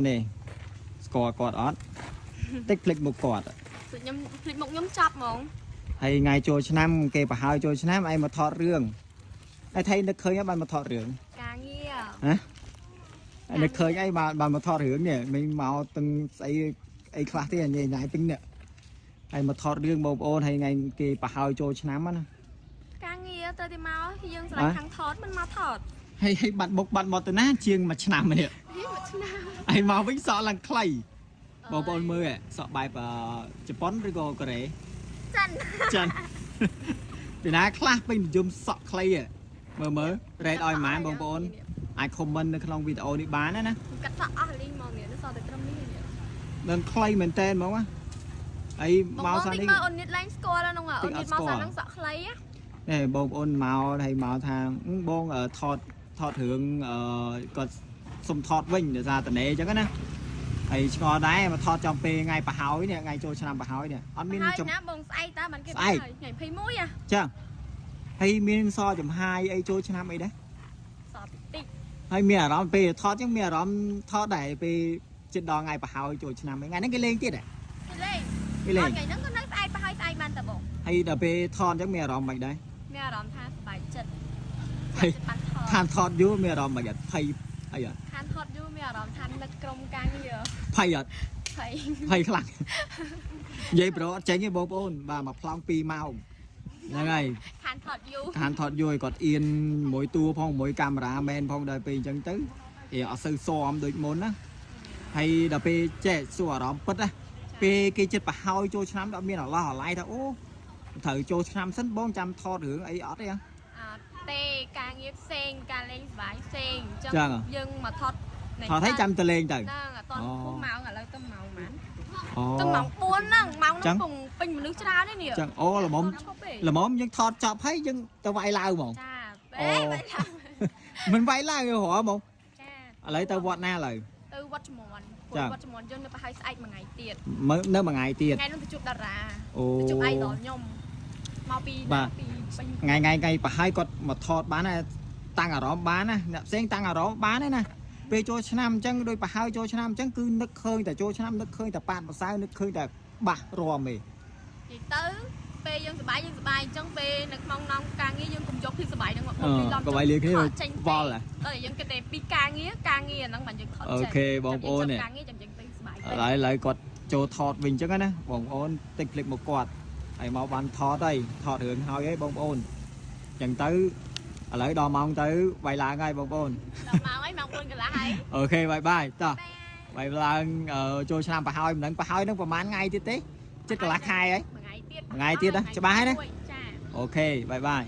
nè cò cọt ót tích lịch một cọt nhâm lịch một nhâm chập mong hay ngày trôi năm kề bà hai trôi năm ai mà thọt rương ai thấy nó khơi bạn mà thọt rương cá nghe hả nó khơi ai bạn mà thọt rương nè mình màu từng ai class thế này nhảy tính nè ai mà thọt rương bầu ôn hay ngày kề bà hai trôi năm á cá nghe tới thì máu thì dương lại thằng thọt mình máu thọt hay bạn một từ ná chiêng mà năm này ai mau vĩnh sọ là clay bầu ôn mưa ạ sọ bài và chụp bón rồi có rễ chân vì ná class mình dùng sọ clay à mơ rễ đòi mán bầu ôn ai commentในក្នុងវីដេអូនេះបានណាកាត់សក់អស់លីងមកនេះសតែត្រឹមនេះនឹងខ្លីមែនតើហ្មងអីមកសានេះអូននេះឡើងស្គាល់ហ្នឹងអូននេះមកសានឹងសក់ខ្លីនេះបងប្អូនមកហើយមកថាបងថតរឿងគាត់សុំថតវិញដោយសារតនេអញ្ចឹងណាហើយឆ្ងល់ដែរមកថតចំពេលថ្ងៃប្រហើយនេះថ្ងៃចូលឆ្នាំប្រហើយនេះអត់មានចំណាបងស្អែកតើបានគេថ្ងៃ21ចឹងហើយមានសចំហាយអីចូលឆ្នាំអីដែរសតិចហើយមានអារម្មណ៍ពេលថតចឹងមានអារម្មណ៍ថតដែរពេលចិត្តដល់ថ្ងៃប្រហើយចូលឆ្នាំថ្ងៃហ្នឹងគេលេងទៀតហ៎គេលេងថ្ងៃហ្នឹងក៏នៅស្អែកប្រហើយស្អែកបានតើបងហើយដល់ពេលថតចឹងមានអារម្មណ៍មិនដែរមានអារម្មណ៍ថាសប្បាយចិត្តហើយខានថតយូរមានអារម្មណ៍មិនអត់ភ័យអីអត់ខានថតយូរមានអារម្មណ៍ថានឹកក្រុមការងារភ័យអត់ភ័យខ្លាំងនិយាយប្រូអត់ចេញទេបងប្អូនបាទមកប្លង់2ម៉ោងហ្នឹងហើយខានថតយូរគាត់អៀនមួយតួផងមួយកាមេរ៉ាមែនផងដល់ពេលអញ្ចឹងទៅអត់សូវសមដូចមុនណាហើយដល់ពេលចេះសួរអារម្មណ៍ពិតណាពេលគេចិត្តប្រហើយចូលឆ្នាំអត់មានអាឡោះអាឡៃថាអូត្រូវចូលឆ្នាំសិនបងចាំថតរឿងអីអត់ទេទេការងារផ្សេងការលេងសប្បាយផ្សេងអញ្ចឹងយើងមកថតឲ្យចាំទៅលេងទៅហ្នឹងអត់តន់ពុះម៉ោងឥឡូវទៅម៉ោងប៉ុន្មានទៅម៉ោង4ហ្នឹងម៉ោងហ្នឹងពងពេញមនុស្សច្រើនទេនេះចឹងអូល្មមយើងថតចប់ហើយយើងទៅវាយឡើងហ្មងចាពេលវាយឡើងមិនវាយឡើងទេហ៎ហ្មងចាឥឡូវទៅវត្តណាឥឡូវទៅវត្តចំនួនវត្តចំនួនយើងនៅប្រហែលស្អែកមួយថ្ងៃទៀតនៅមួយថ្ងៃទៀតថ្ងៃនោះទៅជួបតារាអូទៅជួបអីដល់ខ្ញុំមកពីថ្ងៃប្រហែលគាត់មកថតបានណាតាំងអារម្មណ៍បានណាអ្នកផ្សេងតាំងអារម្មណ៍បានទេណាពេលចូលឆ្នាំអញ្ចឹងដោយប្រហែលចូលឆ្នាំអញ្ចឹងគឺនឹកឃើញតែចូលឆ្នាំនឹកឃើញតែប៉ាតម្សៅនឹកឃើញតែបាសរំឯងនិយាយទៅពេលយើងសប្បាយអញ្ចឹងពេលនៅក្នុងនំការងារយើងកុំយកភាពសប្បាយហ្នឹងមកពីឡំក៏វាយលៀគ្នាវល់តែយើងគិតតែពីការងារហ្នឹងមិនយើងខត់ចេះអូខេបងប្អូននេះការងារចាំយើងទៅសប្បាយឥឡូវគាត់ចូលថតវិញអញ្ចឹងណាបងប្អូនតិចភ្លេចមកគាត់ហើយមកបានថតរឿងហើយហីបងប្អូនអញ្ចឹងទៅឥឡូវដល់ម៉ោងទៅវាយឡើងហើយបងប្អូនដល់ម៉ោងហើយម៉ោង4កន្លះហើយអូខេបាយតោះវាយឡើងចូលឆ្នាំប្រហើយមិនដឹងប្រហើយនឹងប្រហែលថ្ងៃទៀតទេចិត្តកន្លះខែហើយមួយថ្ងៃទៀតណាច្បាស់ហើយណាចាអូខេបាយ